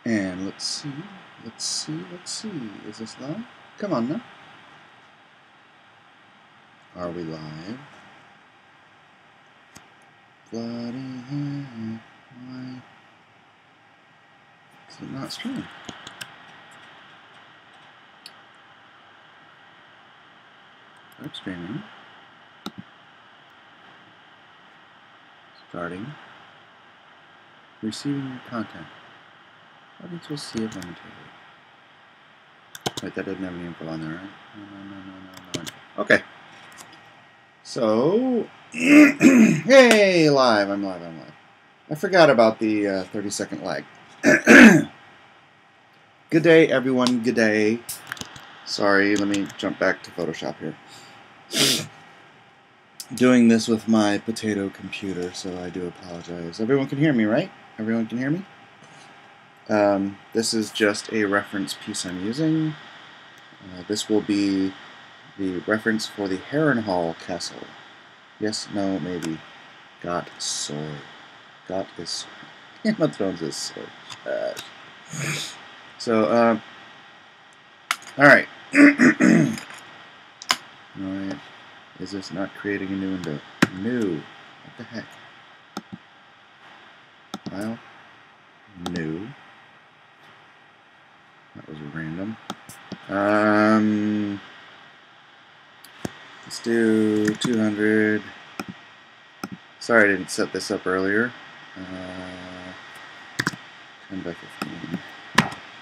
And let's see. Is this live? Come on now. Are we live? Bloody hell. Why is it not streaming? Start streaming. Starting. Receiving your content. Audience will see it momentarily. Wait, that didn't have any info on there, right? No info. Okay. So, hey, live. I'm live. I forgot about the 30-second lag. Good day, everyone. Good day. Sorry, let me jump back to Photoshop here. Doing this with my potato computer, so I do apologize. Everyone can hear me, right? Everyone can hear me? This is just a reference piece I'm using. This will be the reference for the Harrenhal Castle. Yes, no, maybe. Got soy. Got is Game of Thrones is so trash. So, alright. Alright. Is this not creating a new window? New. What the heck? File. New. That was random. Let's do 200. Sorry I didn't set this up earlier. 10 by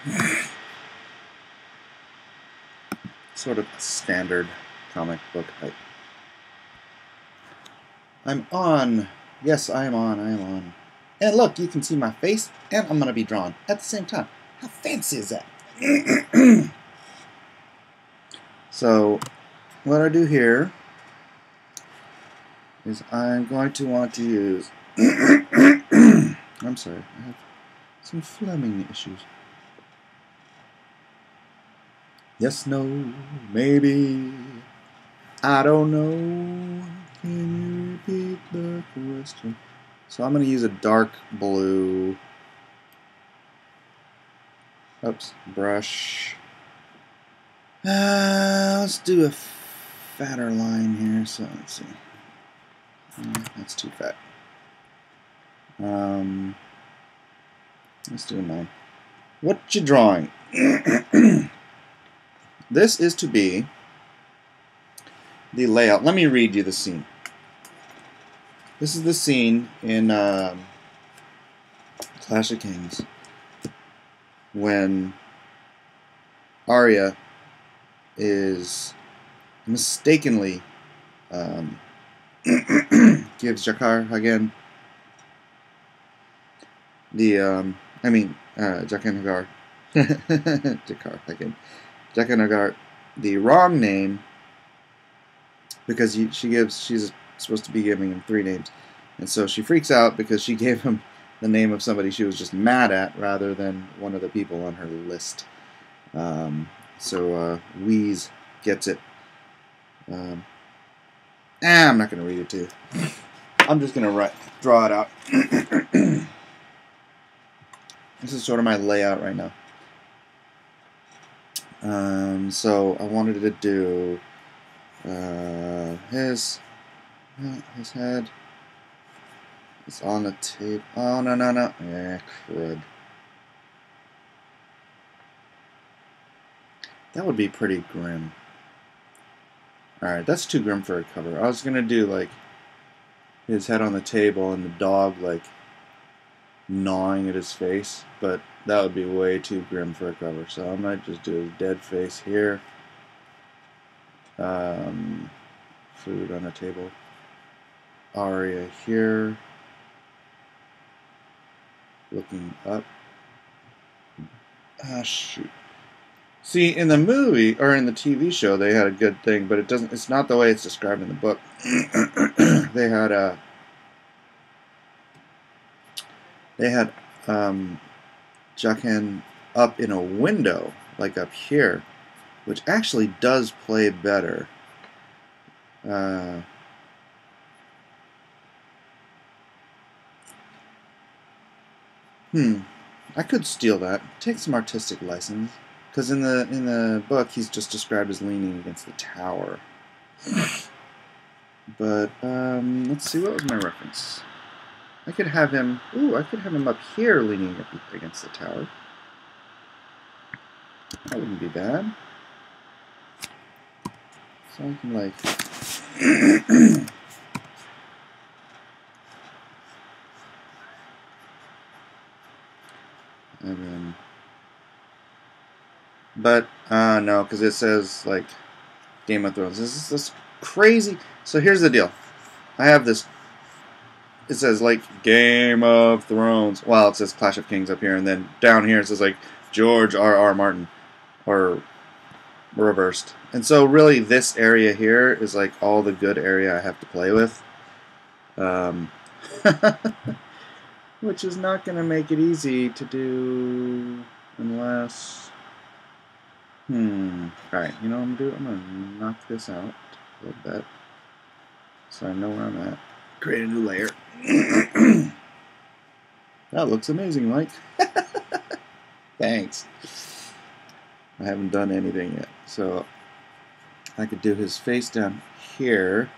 15. Sort of standard comic book height. I'm on. Yes, I am on. And look, you can see my face, and I'm going to be drawn at the same time. How fancy is that? So, what I do here is I'm going to want to use... I'm sorry, I have some Fleming issues. Yes, no, maybe, I don't know. Can you repeat the question? So I'm going to use a dark blue. Oops, brush. Let's do a fatter line here. So let's see. That's too fat. Let's do a 9. What you drawing? This is to be the layout. Let me read you the scene. This is the scene in Clash of Kings when Arya is mistakenly gives Jakar Hagen the Jaqen H'ghar Jakar Hagen Jaqen H'ghar the wrong name because she's supposed to be giving him 3 names, and so she freaks out because she gave him the name of somebody she was just mad at rather than one of the people on her list. So Wheeze gets it. I'm not going to read it to you. I'm just going to draw it out. This is sort of my layout right now. So I wanted to do his head is on the table. Oh, no. Yeah, crud. That would be pretty grim. Alright, that's too grim for a cover. I was going to do, like, his head on the table and the dog, like, gnawing at his face, but that would be way too grim for a cover, so I might just do his dead face here. Food on the table. Arya here. Looking up. Ah, shoot. See, in the movie, or in the TV show, they had a good thing, but it's not the way it's described in the book. They had Jaqen up in a window, like up here, which actually does play better. I could steal that. Take some artistic license. Because in the book, he's just described as leaning against the tower. But, let's see, what was my reference? I could have him... Ooh, I could have him up here leaning up against the tower. That wouldn't be bad. So I can, like... and then... But, no, because it says, like, Game of Thrones. This is this crazy... So here's the deal. I have this... It says, like, Game of Thrones. Well, it says Clash of Kings up here, and then down here it says, like, George R.R. Martin. Or reversed. And so, really, this area here is, like, all the good area I have to play with. Which is not going to make it easy to do unless... Alright, you know what I'm going to do? I'm going to knock this out a little bit. So I know where I'm at. Create a new layer. That looks amazing, Mike. Thanks. I haven't done anything yet. So I could do his face down here.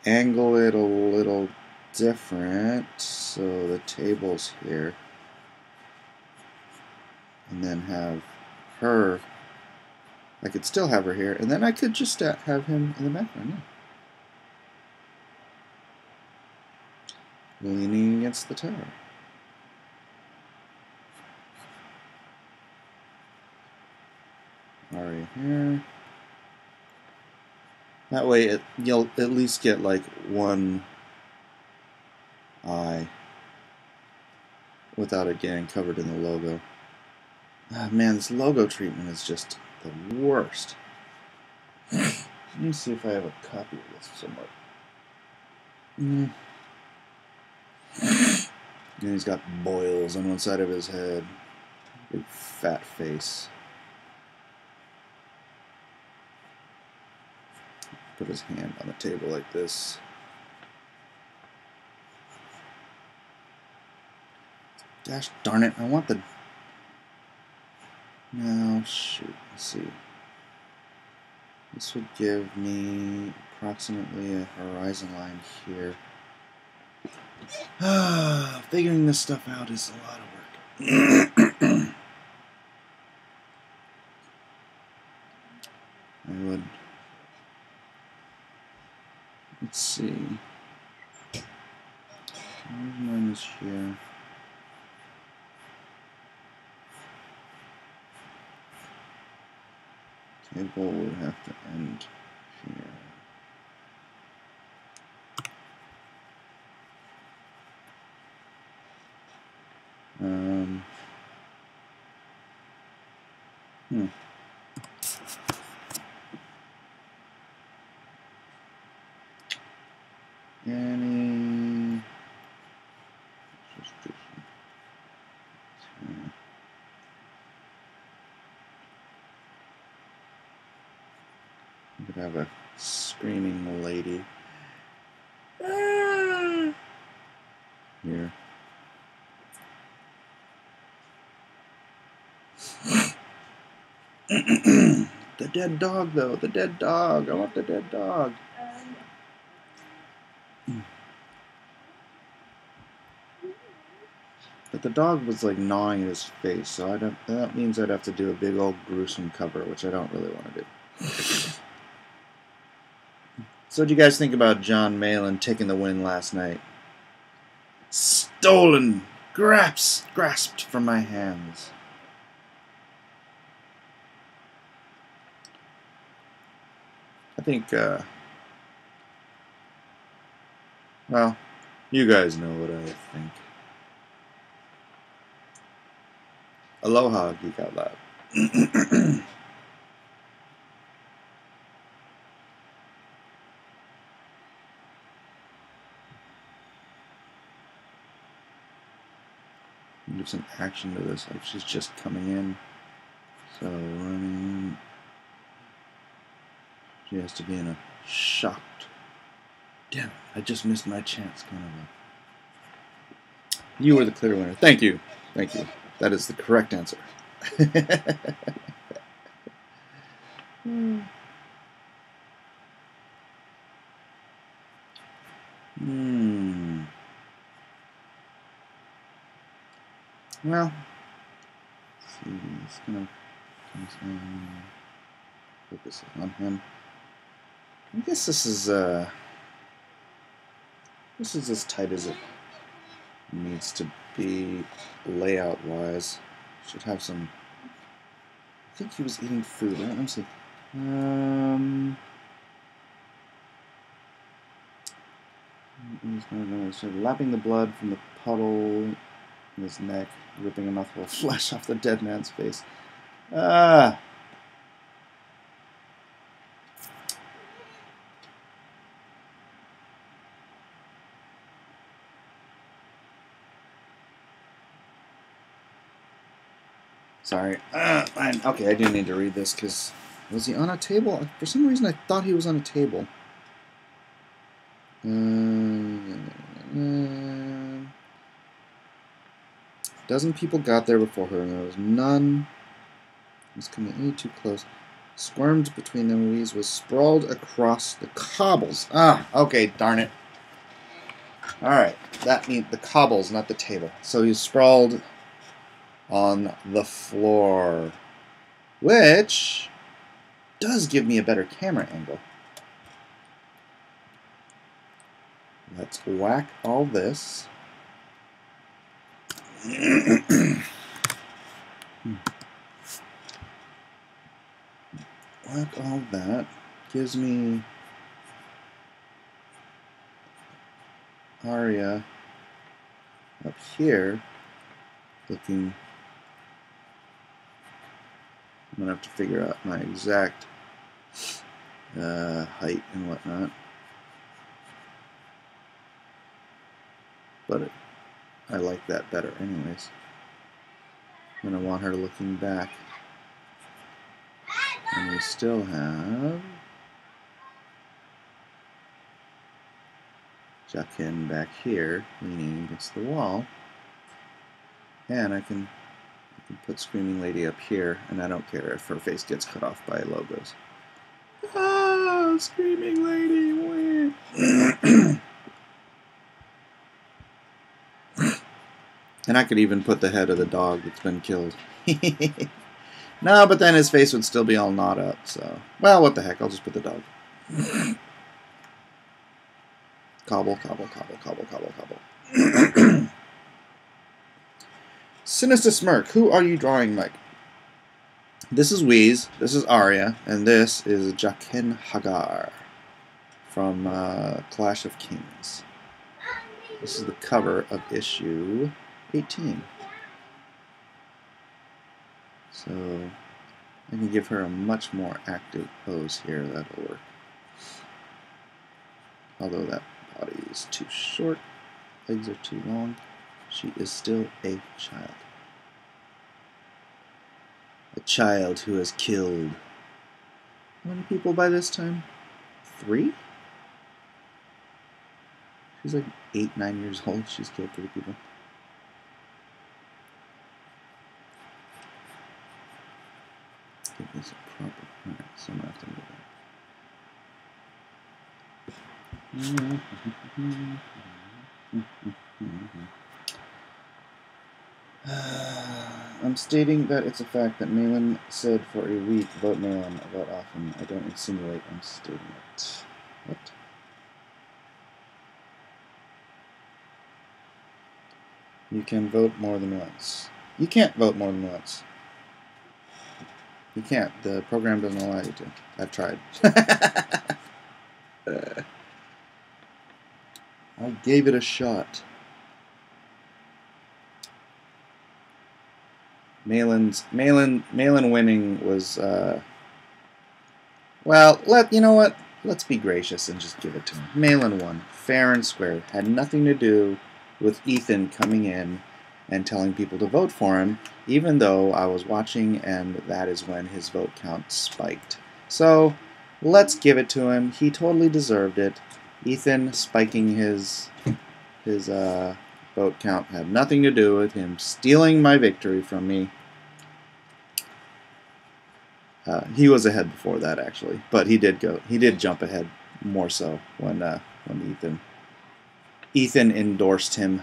Angle it a little different. So the table's here. And then have her. I could still have her here. And then I could just have him in the background. Yeah. Leaning against the tower. Arya here. That way you'll at least get like one eye without it getting covered in the logo. Ah, man, this logo treatment is just the worst. Let me see if I have a copy of this somewhere. And he's got boils on one side of his head. Big fat face. Put his hand on the table like this. Gosh darn it, I want the... No, shoot, let's see. This would give me approximately a horizon line here. Figuring this stuff out is a lot of work. I would... Let's see. Mine is here. Table would have to end here. Any... We could have a screaming lady. Here. The dead dog, though. The dead dog. I want the dead dog. But the dog was like gnawing at his face, so that means I'd have to do a big old gruesome cover, which I don't really want to do. So what do you guys think about John Malin taking the win last night? Stolen! Grasped from my hands. I think, well, you guys know what I think. Aloha, Geek Out Loud. Give some action to this. Like she's just coming in. So running. She has to be in a shocked. Damn it, I just missed my chance kind of a. You were the clear winner. Thank you. Thank you. That is the correct answer. Well, let's see. It's gonna focus on him. I guess this is as tight as it needs to be layout-wise. Should have some. I think he was eating food. Let me see. He's lapping the blood from the puddle in his neck, ripping a mouthful of flesh off the dead man's face. Sorry. Okay, I do need to read this because was he on a table? For some reason, I thought he was on a table. Dozen people got there before her, and there was none. He was coming any too close. Squirmed between them. Louise was sprawled across the cobbles. Okay, darn it. Alright, that means the cobbles, not the table. So he's sprawled on the floor, which does give me a better camera angle. Let's whack all this. Whack all that. Gives me Arya up here looking. I'm going to have to figure out my exact height and whatnot. But I like that better anyways. I'm going to want her looking back. And we still have Jaqen back here, leaning against the wall. And I can put Screaming Lady up here, and I don't care if her face gets cut off by logos. Ah, Screaming Lady, win! And I could even put the head of the dog that's been killed. No, but then his face would still be all gnawed up, so... Well, what the heck, I'll just put the dog. Cobble, cobble, cobble, cobble, cobble, cobble. Sinister Smirk, who are you drawing, Mike? This is Wheeze, this is Arya, and this is Jaqen H'ghar from Clash of Kings. This is the cover of issue 18. So I can give her a much more active pose here, that'll work. Although that body is too short, legs are too long, she is still a child. A child who has killed how many people by this time? 3? She's like 8, 9 years old, she's killed 3 people. Give this a proper. Alright, so I'm gonna have to move that. I'm stating that it's a fact that Malin said for a week, vote Malin, vote often. I don't insinuate, I'm stating it. What? You can vote more than once. You can't vote more than once. You can't. The program doesn't allow you to. I've tried. I gave it a shot. Malin winning was well, you know what? Let's be gracious and just give it to him. Malin won, fair and square. Had nothing to do with Ethan coming in and telling people to vote for him, even though I was watching, and that is when his vote count spiked. So let's give it to him. He totally deserved it. Ethan spiking his vote count had nothing to do with him stealing my victory from me. He was ahead before that, actually, but he did jump ahead more so when Ethan endorsed him.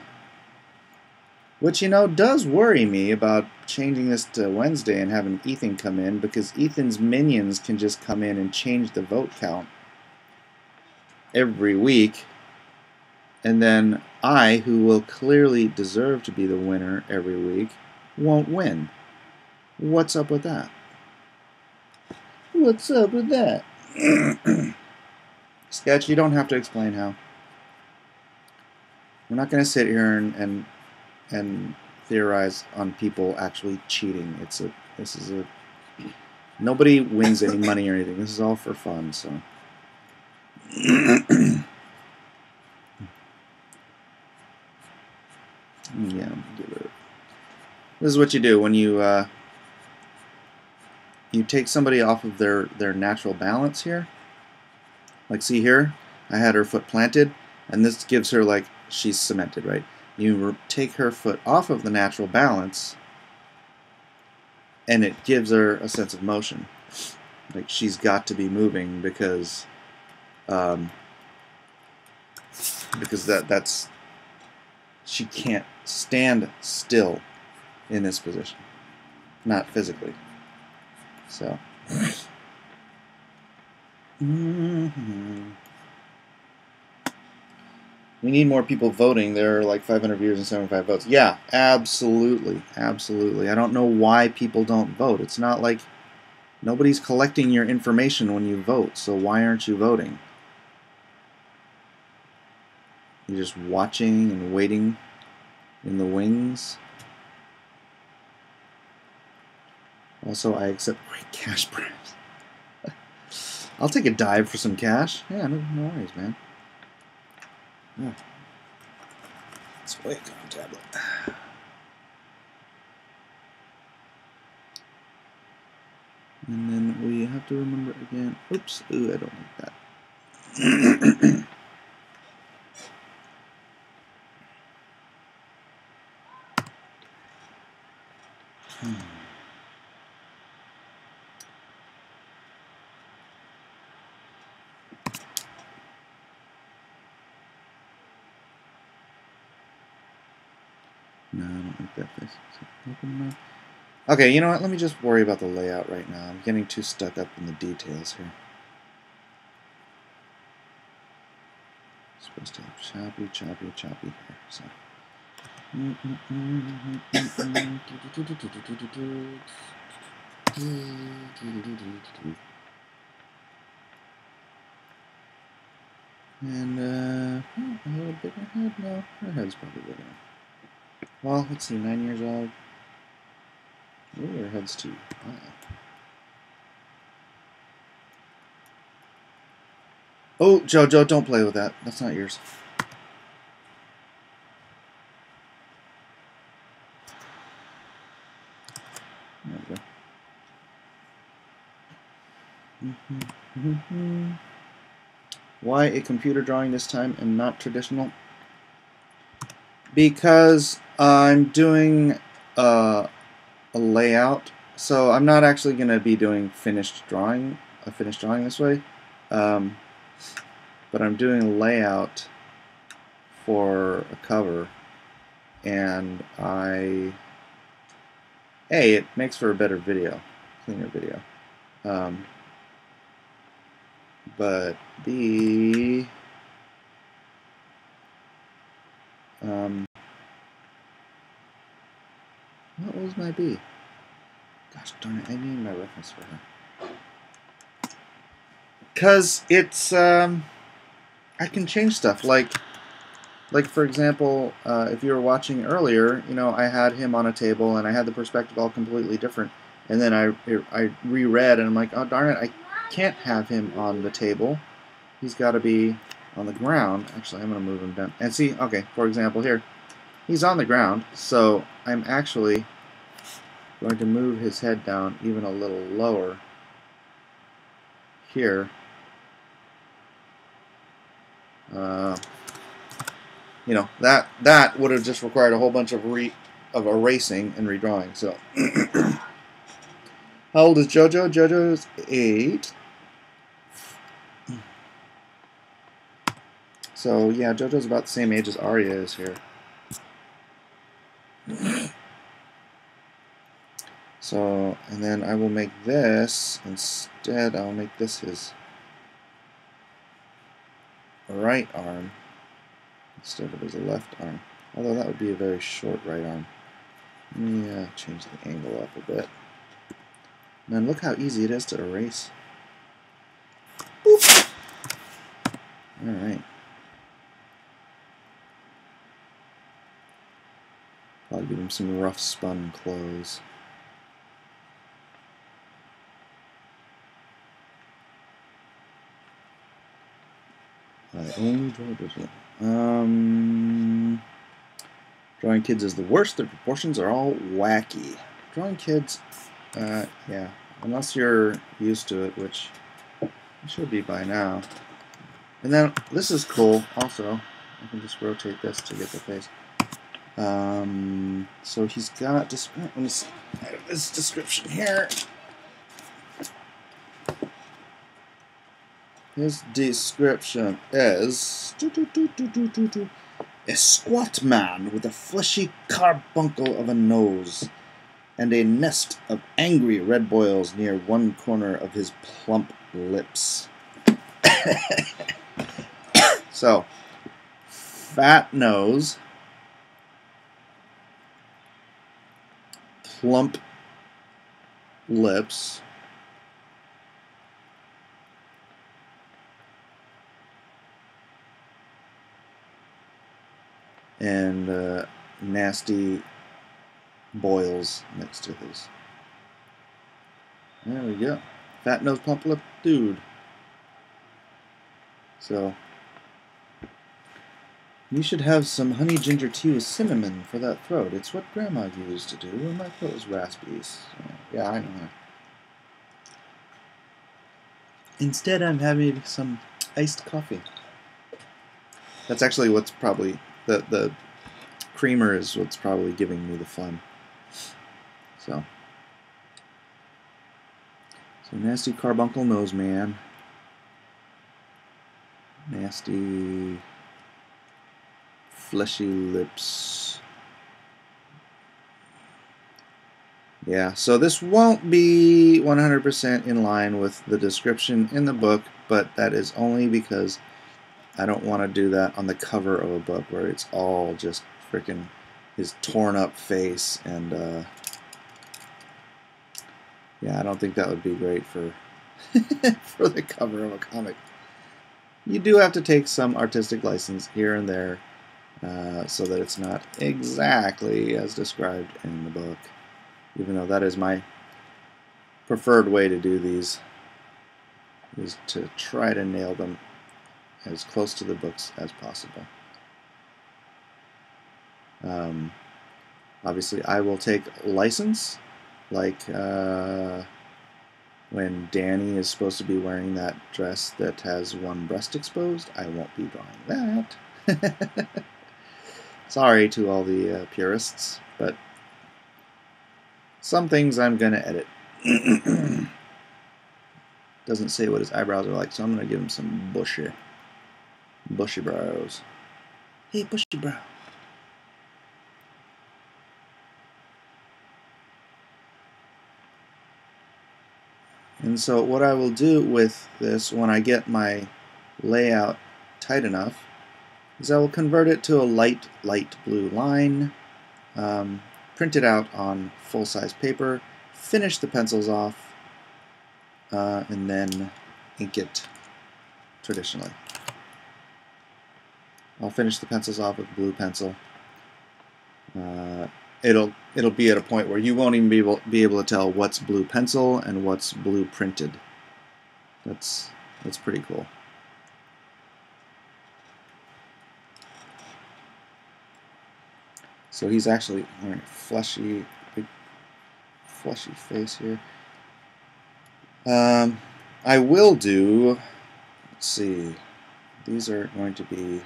Which, does worry me about changing this to Wednesday and having Ethan come in, because Ethan's minions can just come in and change the vote count every week, and then I, who will clearly deserve to be the winner every week, won't win. What's up with that? What's up with that? Sketch, you don't have to explain how. We're not going to sit here and theorize on people actually cheating. Nobody wins any money or anything. This is all for fun, so. Yeah, this is what you do when you take somebody off of their natural balance here. Like, see here, I had her foot planted, and this gives her, like, she's cemented, right? You take her foot off of the natural balance, and it gives her a sense of motion. Like, she's got to be moving because that's she can't stand still in this position, not physically. So. We need more people voting. There are like 500 viewers and 75 votes. Yeah, absolutely. Absolutely. I don't know why people don't vote. It's not like nobody's collecting your information when you vote, so why aren't you voting? You're just watching and waiting in the wings. Also, I accept great cash bribes. I'll take a dive for some cash. Yeah, no worries, man. Yeah. Let's wake on tablet. And then we have to remember again. Oops. Ooh, I don't like that. No, I don't like that place. Open enough. Okay, you know what? Let me just worry about the layout right now. I'm getting too stuck up in the details here. Supposed to have choppy hair. So. And a little bigger head? No, her head's probably bigger. Well, let's see, 9 years old. Ooh, her head's too high. Oh, Jojo, don't play with that. That's not yours. There we go. Why a computer drawing this time and not traditional? Because I'm doing a layout, so I'm not actually going to be doing a finished drawing this way, but I'm doing a layout for a cover, and it makes for a better video, cleaner video, but B, what was my B? Gosh darn it, I need my reference for her. Because it's, I can change stuff, like for example, if you were watching earlier, I had him on a table and I had the perspective all completely different, and then I reread and I'm like, oh darn it, I can't have him on the table. He's got to be on the ground. Actually, I'm going to move him down. And see, okay, for example here, he's on the ground, so I'm actually going to move his head down even a little lower here. you know, that would have just required a whole bunch of erasing and redrawing. So, how old is JoJo? JoJo's 8. So yeah, JoJo's about the same age as Arya is here. So, and then I will make this, instead I'll make this his right arm instead of his left arm. Although that would be a very short right arm. Yeah, change the angle up a bit. Man, look how easy it is to erase. Boop. Alright. I'll give him some rough spun clothes. I only draw digital. Drawing kids is the worst. Their proportions are all wacky. Drawing kids, yeah, unless you're used to it, which you should be by now. And then this is cool. Also, I can just rotate this to get the face. So he's got. Let me see. I have this description here. His description is a squat man with a fleshy carbuncle of a nose and a nest of angry red boils near one corner of his plump lips. So, fat nose, plump lips, and nasty boils next to his. There we go. Fat nose, plump lip dude. So, you should have some honey ginger tea with cinnamon for that throat. It's what Grandma used to do when my throat was raspy. So, yeah, I know that. Instead, I'm having some iced coffee. That's actually what's probably the creamer is what's probably giving me the phlegm. So nasty carbuncle nose man. Nasty fleshy lips. Yeah, so this won't be 100% in line with the description in the book, but that is only because I don't want to do that on the cover of a book where it's all just freaking his torn up face, and yeah, I don't think that would be great for for the cover of a comic. You do have to take some artistic license here and there so that it's not exactly as described in the book, even though that is my preferred way to do these, is to try to nail them as close to the books as possible. Obviously, I will take license, like when Danny is supposed to be wearing that dress that has one breast exposed. I won't be drawing that. Sorry to all the purists, but some things I'm going to edit. Doesn't say what his eyebrows are like, so I'm going to give him some bushy brows. Hey, bushy brow. And so what I will do with this when I get my layout tight enough is I will convert it to a light blue line, print it out on full-size paper, finish the pencils off, and then ink it traditionally. I'll finish the pencils off with blue pencil. It'll be at a point where you won't even be able to tell what's blue pencil and what's blue printed. That's pretty cool. So he's actually wearing a big fleshy face here. I will do. Let's see. These are going to be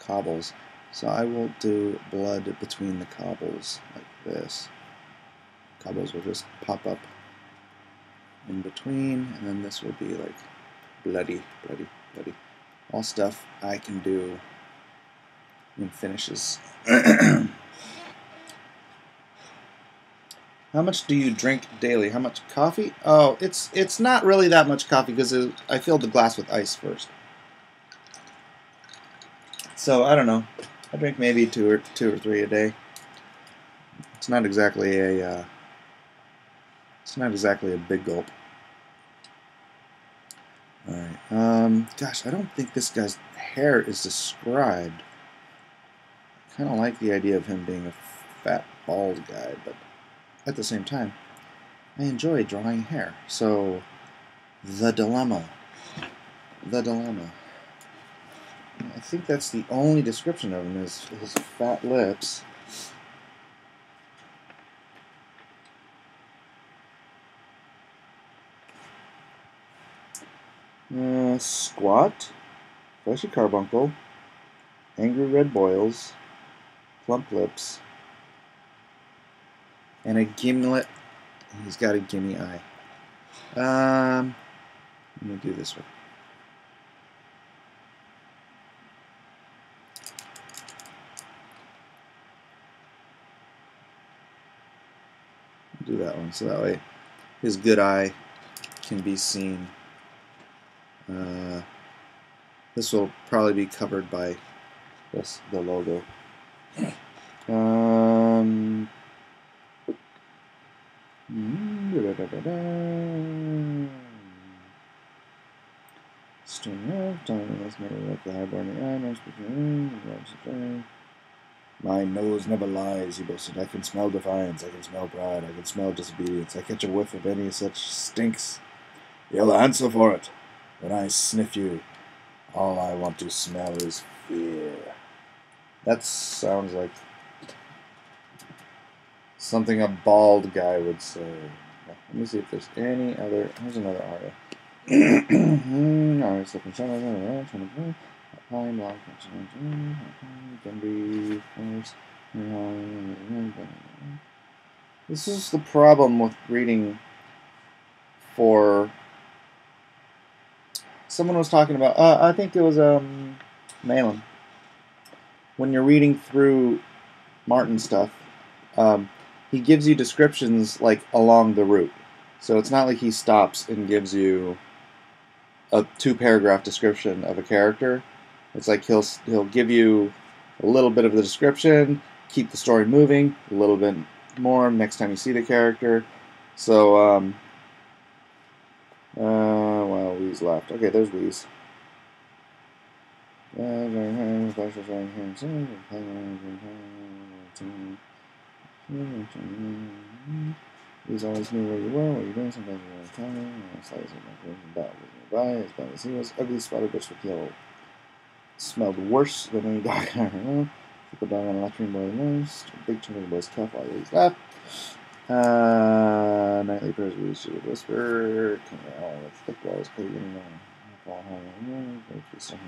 cobbles. So I will do blood between the cobbles like this. Cobbles will just pop up in between, and then this will be like bloody, bloody, bloody. All stuff I can do in finishes. How much do you drink daily? How much coffee? Oh, it's not really that much coffee because I filled the glass with ice first. So I don't know. I drink maybe two or three a day. It's not exactly a big gulp. All right. Gosh, I don't think this guy's hair is described. I kind of like the idea of him being a fat, bald guy, but at the same time, I enjoy drawing hair. So, the dilemma. The dilemma. I think that's the only description of him is his fat lips. Squat, fleshy carbuncle, angry red boils, plump lips, and a gimlet. He's got a gimme eye. Let me do this one. Do that one, so that way his good eye can be seen. This will probably be covered by the logo. My nose never lies, he boasted. I can smell defiance, I can smell pride, I can smell disobedience. I catch a whiff of any such stinks. You'll answer for it. When I sniff you, all I want to smell is fear. That sounds like something a bald guy would say. Let me see if there's any other. Here's another aria. This is the problem with reading for. Someone was talking about. I think it was Malin. When you're reading through Martin stuff, he gives you descriptions like along the route. So it's not like he stops and gives you a 2-paragraph description of a character. It's like he'll give you a little bit of the description, keep the story moving, a little bit more next time you see the character. So, well, Wheeze left. Okay, there's Wheeze. Wheeze always knew where you were, what you were doing, sometimes you were telling, slices of my nearby, as bad as he was, ugly spotted bitch with yellow. Smelled worse than any dog I ever known. Took the dog on a latrine boy the most. Big chunk of the boy's cuff while Wheeze left. Nightly prayers Wheeze she would whisper. Coming out all the thick walls, cleaving on. Fall home in the morning, go to some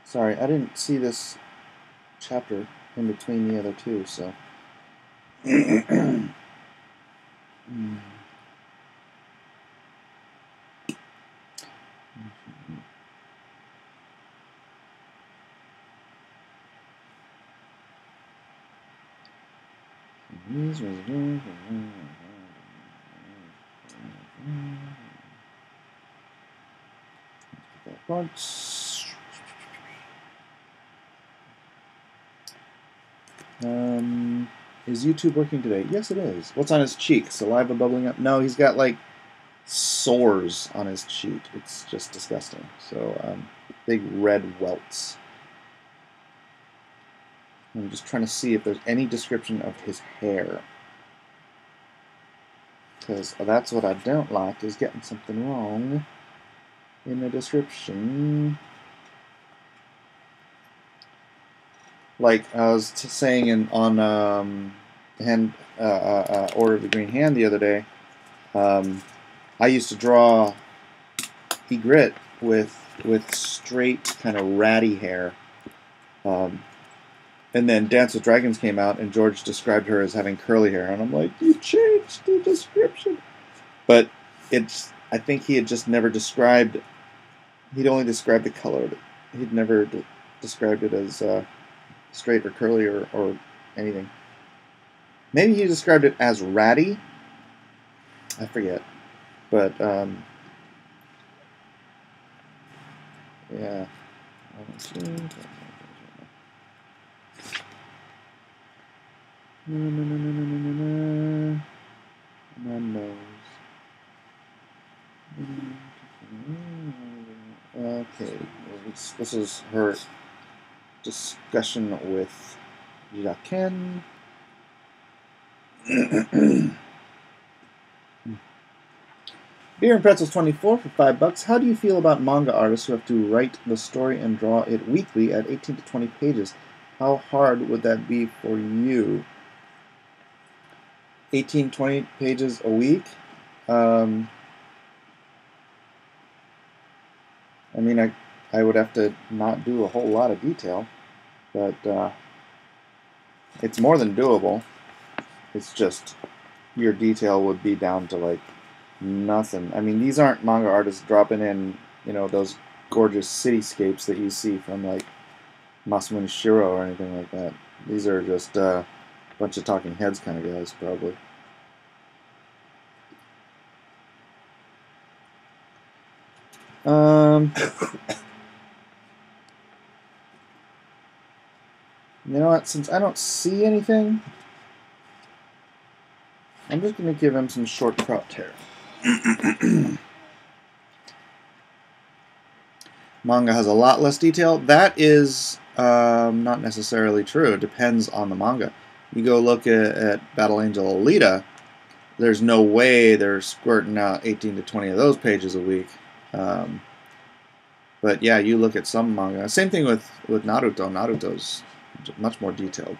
Sorry, I didn't see this chapter in between the other two, so. Is YouTube working today? Yes, it is. What's on his cheek? Saliva bubbling up? No, he's got like sores on his cheek. It's just disgusting. So, big red welts. I'm just trying to see if there's any description of his hair. Because that's what I don't like, is getting something wrong. in the description. Like I was saying on Order of the Green Hand the other day, I used to draw Ygritte with straight kind of ratty hair. And then Dance with Dragons came out, and George described her as having curly hair, and I'm like, you changed the description. But I think he had just never described. He'd only described the color. He'd never described it as straight or curly or anything. Maybe he described it as ratty. I forget. But yeah. My nose. Okay, this is her discussion with Jaqen. Beer and Pretzels 24 for $5. How do you feel about manga artists who have to write the story and draw it weekly at 18 to 20 pages? How hard would that be for you? 18, 20 pages a week? I mean, I would have to not do a whole lot of detail, but it's more than doable. It's just your detail would be down to like nothing. I mean, these aren't manga artists dropping in, those gorgeous cityscapes that you see from like Masamune Shirow or anything like that. These are just a bunch of talking heads kind of guys, probably. You know what? Since I don't see anything, I'm just going to give him some short cropped hair. Manga has a lot less detail. That is not necessarily true. It depends on the manga. You go look at Battle Angel Alita, there's no way they're squirting out 18 to 20 of those pages a week. But yeah, you look at some manga. Same thing with Naruto. Naruto's much more detailed.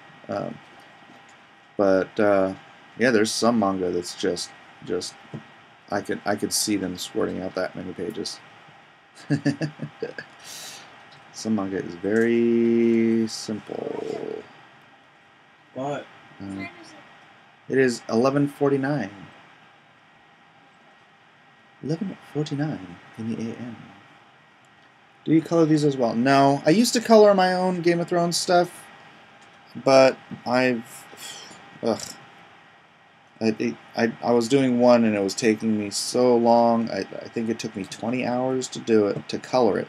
But yeah, there's some manga that's just I could see them squirting out that many pages. Some manga is very simple. What? It is 11:49. 11:49 in the AM. Do you color these as well? No, I used to color my own Game of Thrones stuff, but I was doing one and it was taking me so long. I think it took me 20 hours to do it, to color it.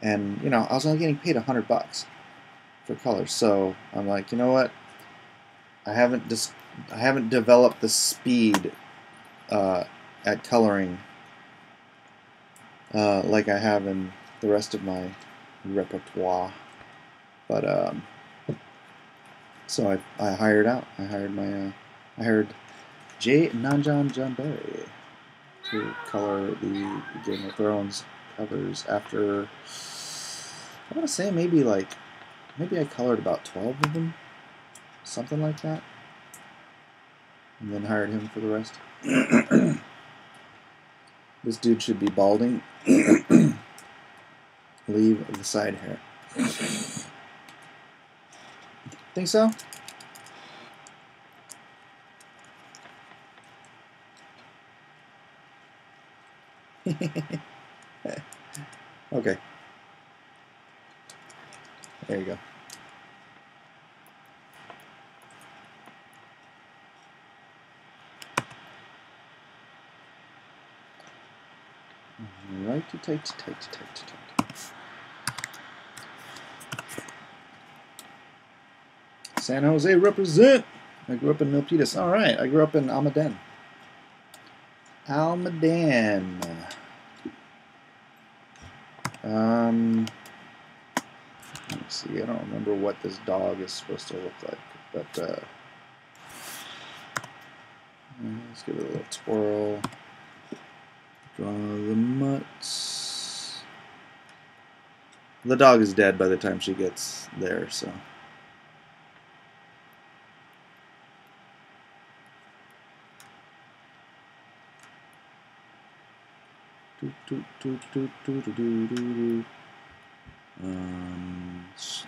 And, I was only getting paid $100 for color. So I'm like, you know what? I haven't developed the speed at coloring like I have in the rest of my repertoire. But so I hired out. I hired Jay Nanjan Jambari to color the Game of Thrones covers after, I want to say maybe I colored about 12 of them, something like that, and then hired him for the rest. This dude should be balding. Leave the side hair. Think so? Okay. There you go. Righty tight. San Jose represent! I grew up in Milpitas. Alright, I grew up in Almaden. Let's see, I don't remember what this dog is supposed to look like, but let's give it a little twirl. Draw the mutts. The dog is dead by the time she gets there, so.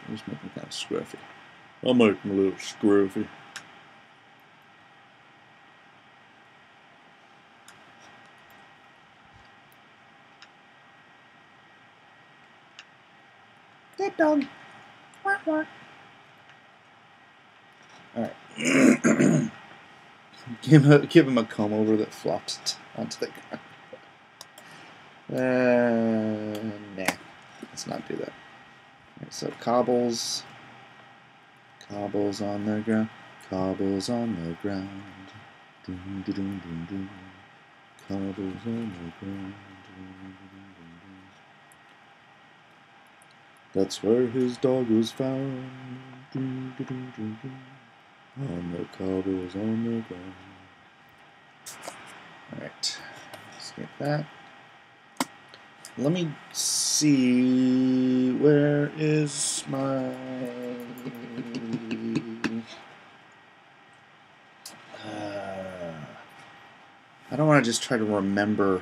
Let's make him kind of scruffy. I'll make him a little scruffy. Dead dog. Walk, walk. Alright. give him a comb over that flopped onto the ground. Nah. Let's not do that. Alright, so cobbles. Cobbles on the ground. Cobbles on the ground. Doom, doom, doom, doom, doom. Cobbles on the ground. That's where his dog was found. On the cobbles on the ground. Alright, skip that. Let me see, where is my... I don't want to just try to remember.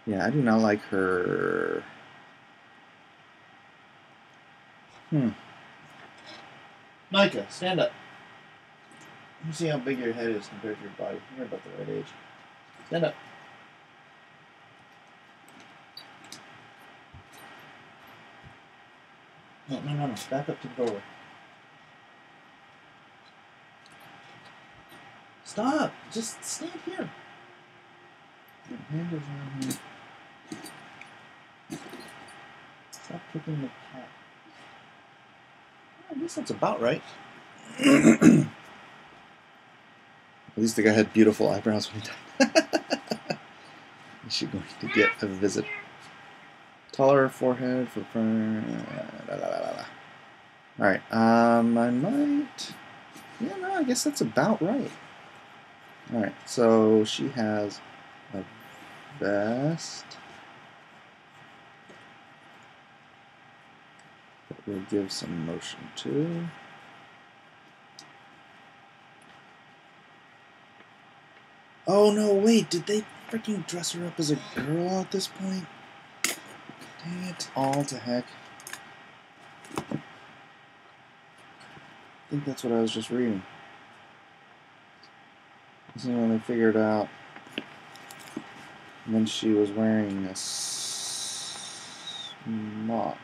Yeah, I do not like her. Micah, stand up. Let me see how big your head is compared to your body. You're about the right age. Stand up. No. Back up to the doorway. Stop! Just stand here. Your hand is around here. Stop kicking the cat. I guess that's about right. At least the guy had beautiful eyebrows when he died. Is she going to get a visit? Taller forehead for Alright, I might... Yeah, no, I guess that's about right. Alright, so she has a vest that we'll give some motion to. Oh no, wait, did they freaking dress her up as a girl at this point? Dang it, all to heck. I think that's what I was just reading. This is when they figured out when she was wearing a smock.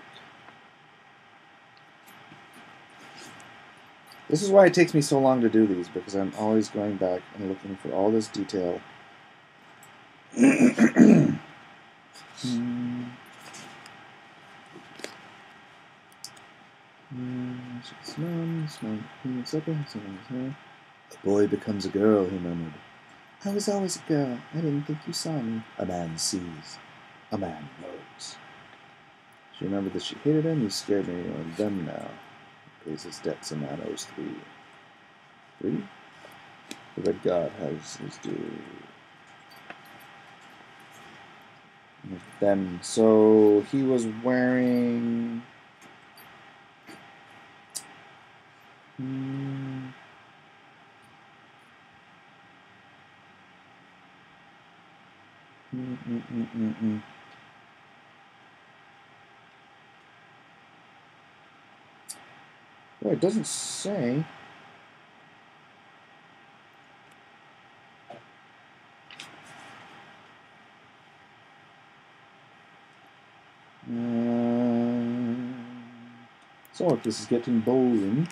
This is why it takes me so long to do these, because I'm always going back and looking for all this detail. A boy becomes a girl, he murmured. I was always a girl. I didn't think you saw me. A man sees. A man knows. She remembered that she hated him. He scared me more than them now. He pays his debts, and man owes 3. 3? The red god has his due. Them. So he was wearing... Well, it doesn't say. So this is getting boring.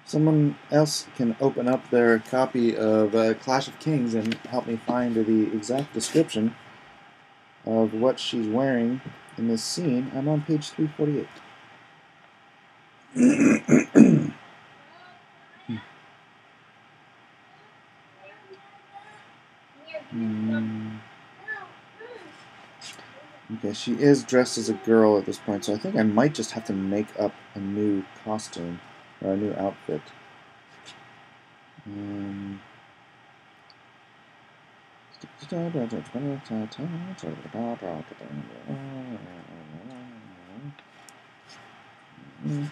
Someone else can open up their copy of Clash of Kings and help me find the exact description of what she's wearing in this scene. I'm on page 348. Okay, she is dressed as a girl at this point, so I think I might just have to make up a new costume, or a new outfit. Alright,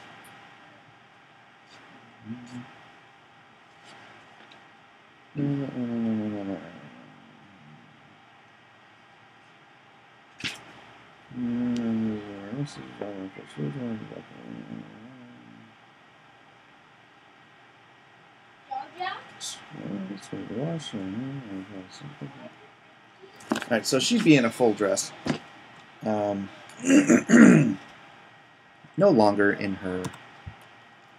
so she'd be in a full dress. No longer in her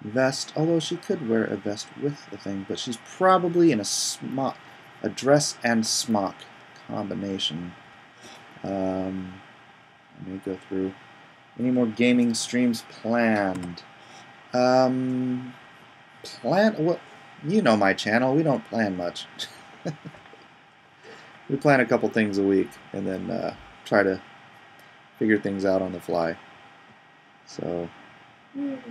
vest, although she could wear a vest with the thing, but she's probably in a smock, a dress and smock combination. Let me go through. Any more gaming streams planned? What? You know my channel. We don't plan much. We plan a couple things a week and then try to figure things out on the fly. So, alright,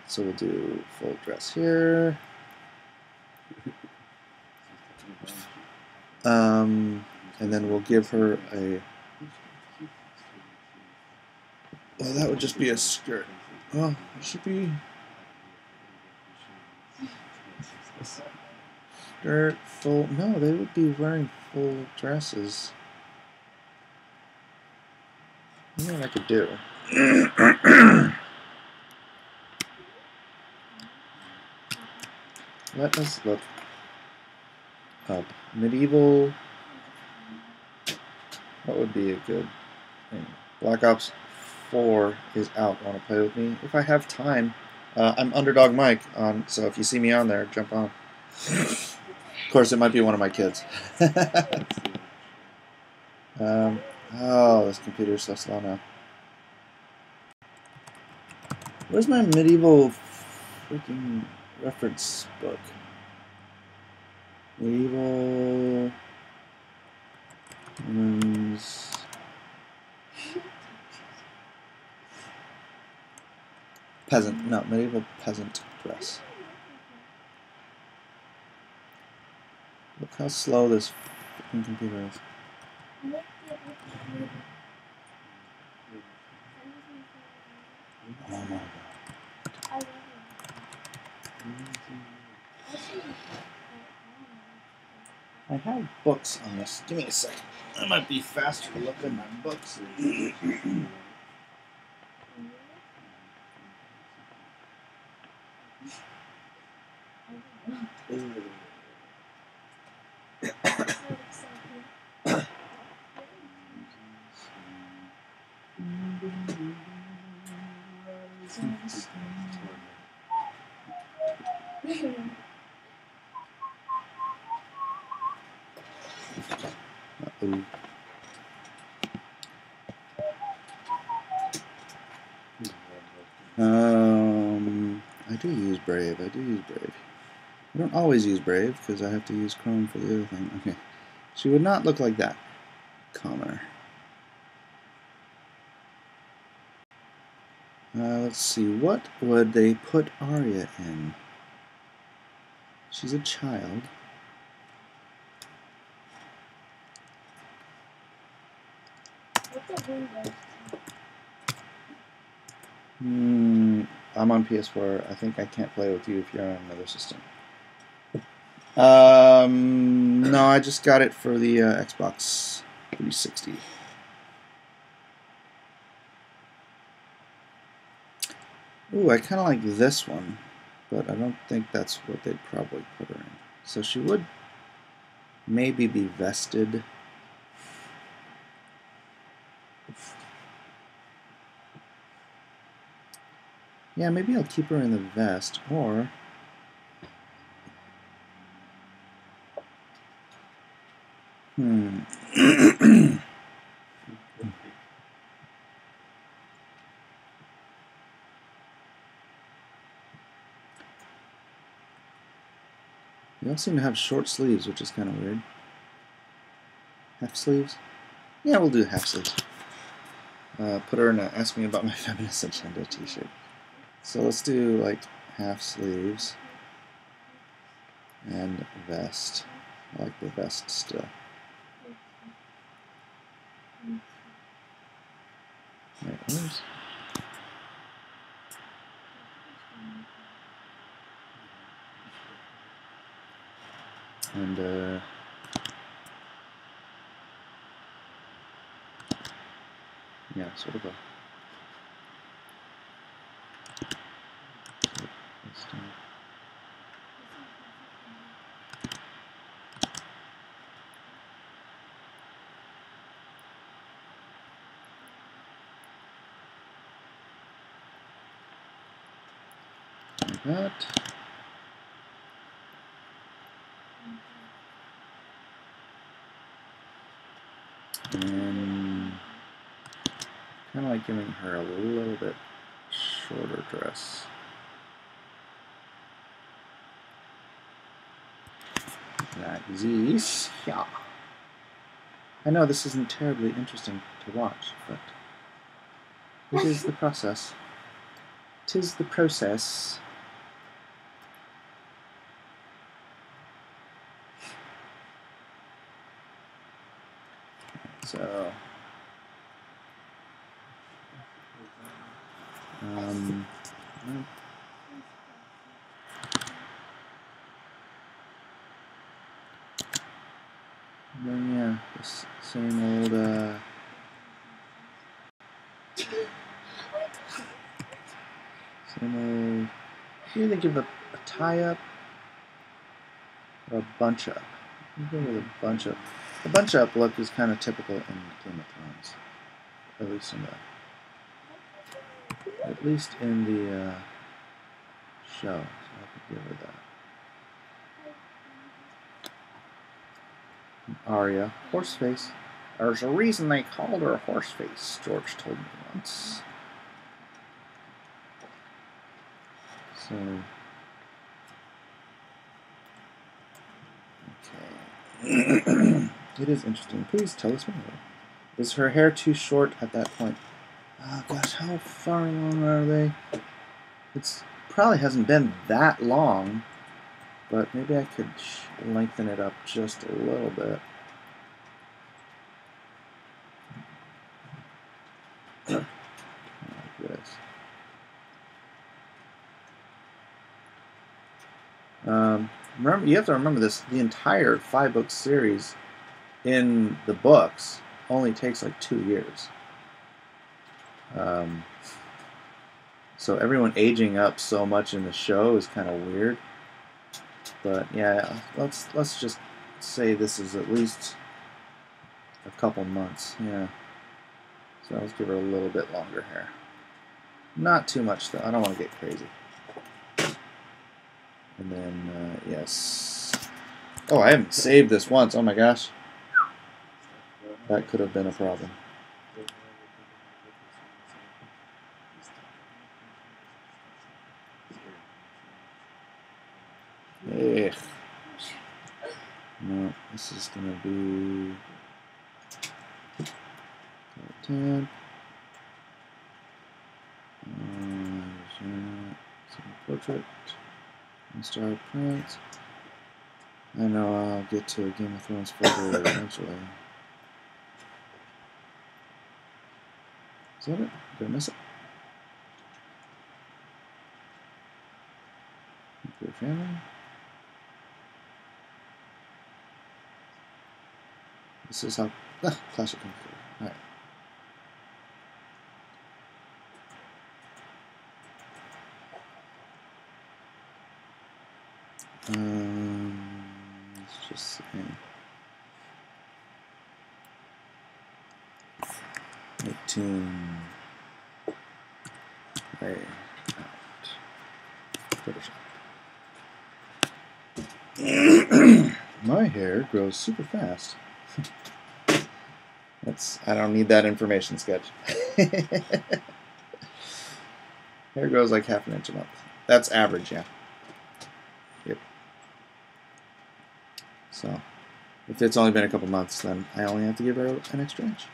so we'll do full dress here. And then we'll give her a... Well, that would just be a skirt. Oh, it should be... Skirt, full... No, they would be wearing full dresses. You know what I could do? Let us look up. Medieval... What would be a good thing? Black Ops 4 is out. Want to play with me? If I have time. I'm Underdog Mike, so if you see me on there, jump on. Of course, it might be one of my kids. Oh, this computer's so slow now. Where's my medieval freaking reference book? Medieval women's peasant. No, medieval peasant dress. Look how slow this freaking computer is. Oh my god. I have books on this. Give me a second. I might be faster to look at my books. I do use Brave. I don't always use Brave because I have to use Chrome for the other thing. Okay. She would not look like that. Commoner. Let's see. What would they put Arya in? She's a child. I'm on PS4. I think I can't play with you if you're on another system. No, I just got it for the Xbox 360. Ooh, I kind of like this one, but I don't think that's what they'd probably put her in. So she would maybe be vested. Yeah, maybe I'll keep her in the vest, or... They all seem to have short sleeves, which is kind of weird. Half sleeves? Yeah, we'll do half sleeves. Put her in a Ask Me About My Feminist Agenda t-shirt. So let's do like half sleeves and vest. I like the vest still. Right, oops. And yeah, sort of a like that. And kind of like giving her a little bit shorter dress. Like this. Yeah. I know this isn't terribly interesting to watch, but it is the process. 'Tis the process. So, then yeah, this same old, you either give a tie-up or a bunch-up. You go with a bunch-up. The bunch-up look is kind of typical in Game of Thrones, at least in the show. So I could give her that. Arya, Horseface. There's a reason they called her Horseface, George told me once. So, okay. It is interesting. Please tell us more. Is her hair too short at that point? Oh gosh, how far along are they? It's probably hasn't been that long, but maybe I could lengthen it up just a little bit. Like this. Remember, you have to remember this. The entire 5-book series in the books only takes like 2 years. So everyone aging up so much in the show is kind of weird. But yeah, let's just say this is at least a couple months. Yeah. So let's give her a little bit longer hair. Not too much though. I don't want to get crazy. And then yes. Oh, I haven't saved this once. Oh my gosh. That could have been a problem. Ugh. No, this is gonna be 10. Portrait. Star Prince. I know I'll get to Game of Thrones further eventually. Is that it? Did I miss it? Your family? This is how... classic Kung Fu. Alright. Let's just see. 18. Way out. Photoshop. My hair grows super fast. I don't need that information sketch. Hair grows like half an inch a month. That's average, yeah. Yep. So, if it's only been a couple months, then I only have to give her an extra inch.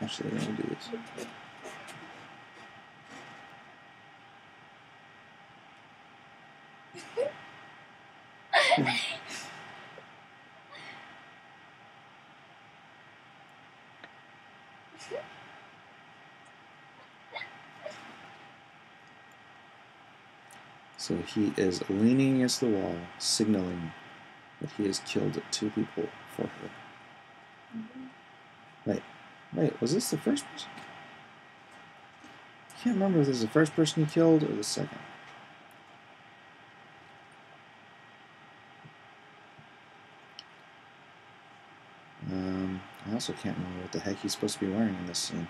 Actually, I'm going to do this. So he is leaning against the wall, signaling that he has killed 2 people for her. Wait, was this the first person? I can't remember if this is the first person he killed or the second. I also can't remember what the heck he's supposed to be wearing in this scene.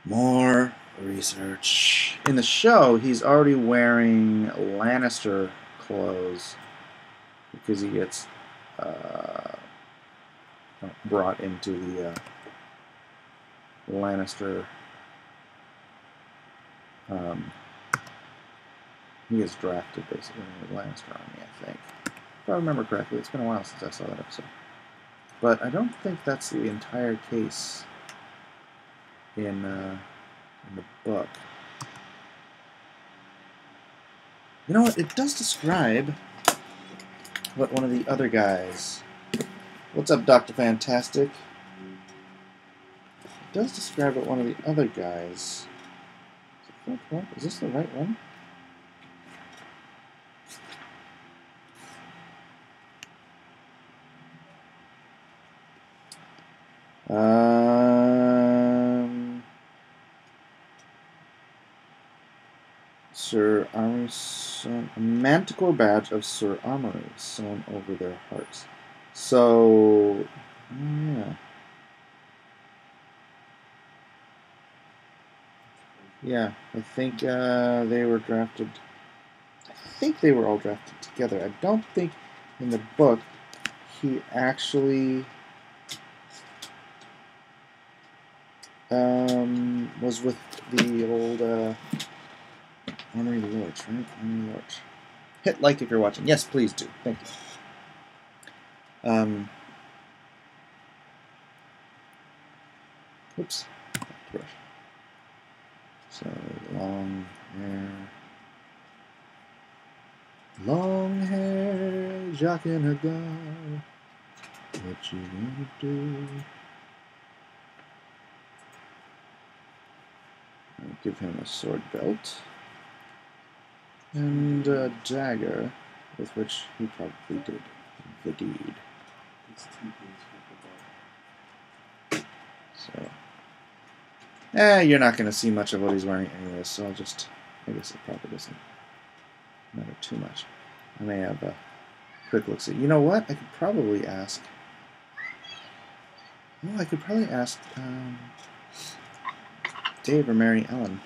More research. In the show, he's already wearing Lannister clothes because he gets brought into the Lannister. He gets drafted basically in the Lannister army, I think. If I remember correctly, it's been a while since I saw that episode. But I don't think that's the entire case in the book. You know what? It does describe what one of the other guys... What's up, Dr. Fantastic? It does describe what one of the other guys... Is this the right one? Sir Armory sewn a manticore badge of Sir Armory sewn over their hearts. So, yeah. Yeah, I think they were drafted. I think they were all drafted together. I don't think in the book he actually was with the old Armory Lorch, right? Armory Lorch. Hit like if you're watching. Yes, please do. Thank you. Oops. Brush. So, long hair, Jacques and a gun. What you gonna do? I'll give him a sword belt and a dagger, with which he probably did the deed. So, you're not going to see much of what he's wearing anyway, so I guess it probably doesn't matter too much. I may have a quick look. You know what? I could probably ask. Well, I could probably ask Dave or Mary Ellen.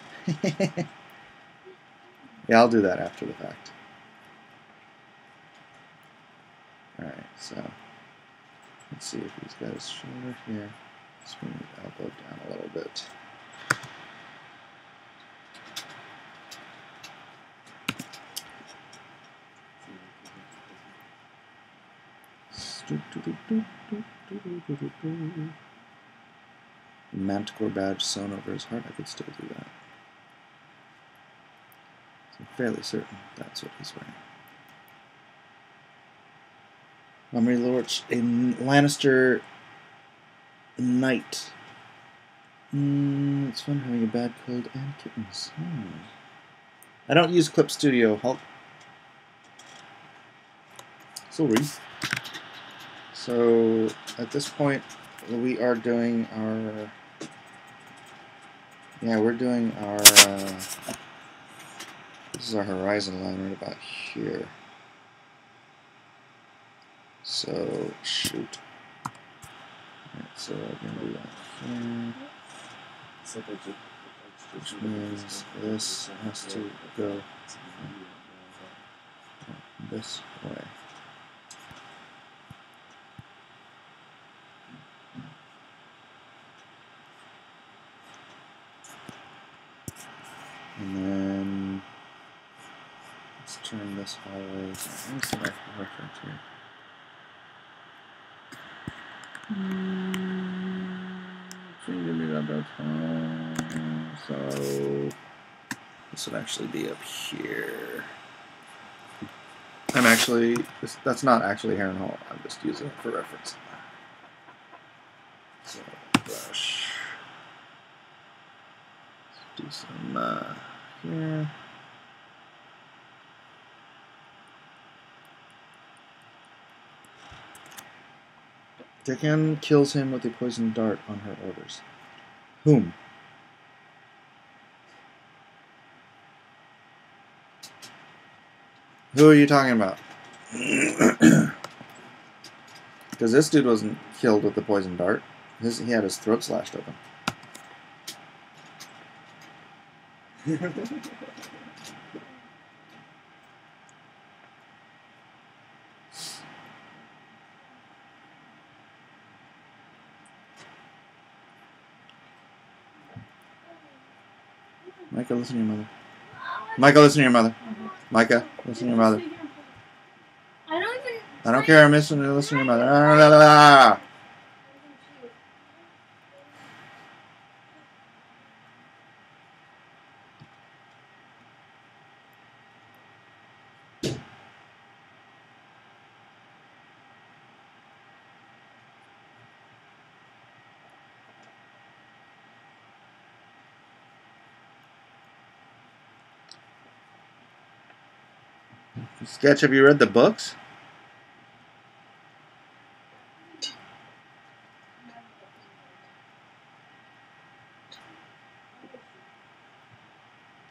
Yeah, I'll do that after the fact. Alright, so let's see if he's got his shoulder here. Swing his elbow down a little bit. Manticore badge sewn over his heart. I could still do that. So I'm fairly certain that's what he's wearing. Armory Lorch, a Lannister knight. It's fun having a bad cold and kittens. I don't use Clip Studio, Hulk. Sorry. So at this point, we are doing our. Yeah, we're doing our. This is our horizon line right about here. So shoot. Alright, so I'm gonna do that here. Which means this has to go this way. And then let's turn this hallway. Let me see if I can reference here. So this would actually be up here. That's not actually Harrenhal. I'm just using it for reference. So brush. Let's do some here. Jackie kills him with a poisoned dart on her orders. Whom? Who are you talking about? Because this dude wasn't killed with the poison dart. He had his throat slashed open. Micah, listen to your mother. Micah, listen to your mother. Micah, listen to your mother. I don't care. I'm listening to your mother. Sketch, have you read the books?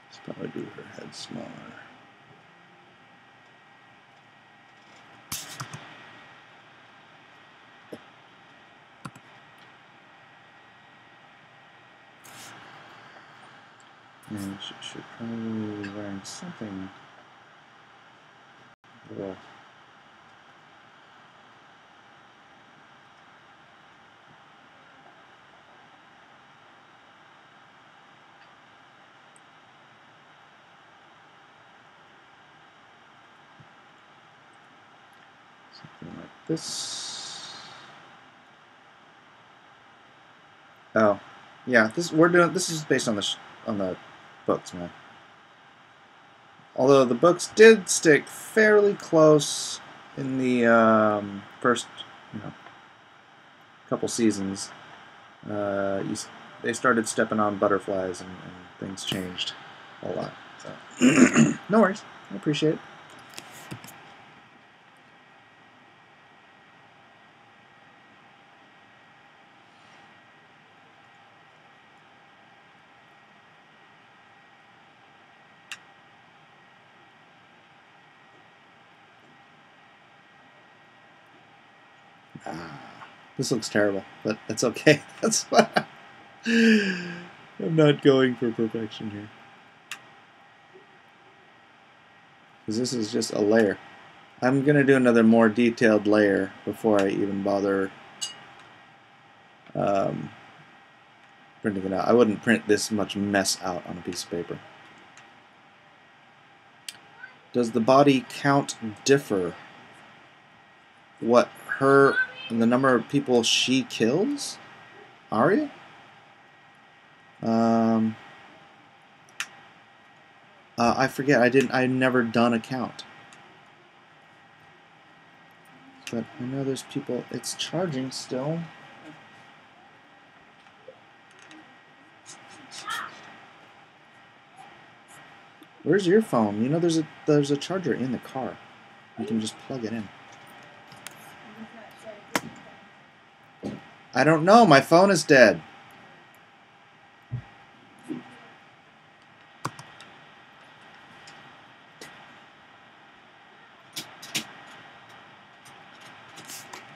Let's probably do her head smaller. And she should probably be wearing something. Well, something like this. Oh, yeah. This is based on the books, man. Although the books did stick fairly close in the first, couple seasons. They started stepping on butterflies and things changed a lot. So no worries, I appreciate it. This looks terrible, but that's okay. That's fine. I'm not going for perfection here. Because this is just a layer. I'm going to do another more detailed layer before I even bother printing it out. I wouldn't print this much mess out on a piece of paper. Does the body count differ? What, her... and the number of people she kills? Arya? I forget. I've never done a count. But I know there's people. It's charging still. Where's your phone? You know there's a charger in the car. You can just plug it in. I don't know. My phone is dead.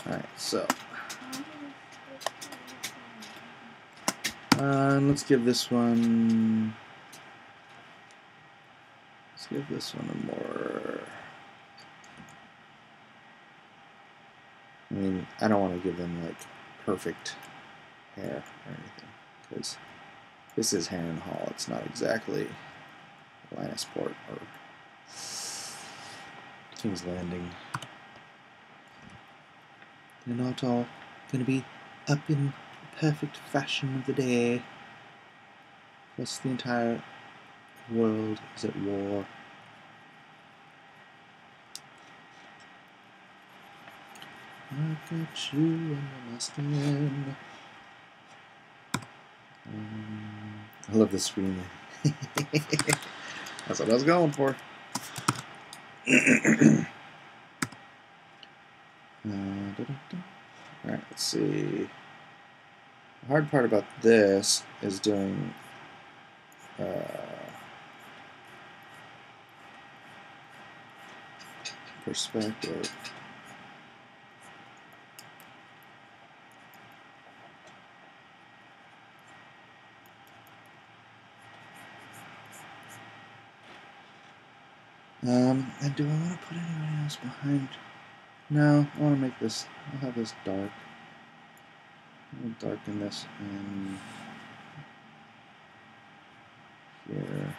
Alright, so. Let's give this one. Let's give this one a more. I mean, I don't want to give them like perfect hair or anything, because this is Harrenhal. It's not exactly Lannisport or King's Landing. They're not all going to be up in the perfect fashion of the day. Plus the entire world is at war. I've got you and the master man. I love the screen. That's what I was going for. Alright, let's let's see. The hard part about this is doing perspective. And do I want to put anybody else behind? No, I want to make this, I'll have this dark. I'll darken this in here.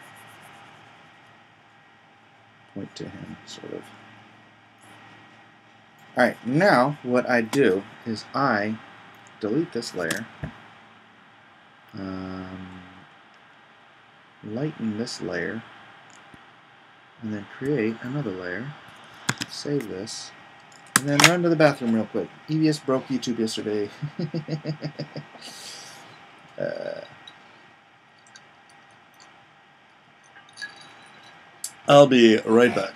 Point to him, sort of. Alright, now what I do is I delete this layer. Lighten this layer. And then create another layer. Save this. And then run to the bathroom real quick. EVS broke YouTube yesterday. I'll be right back.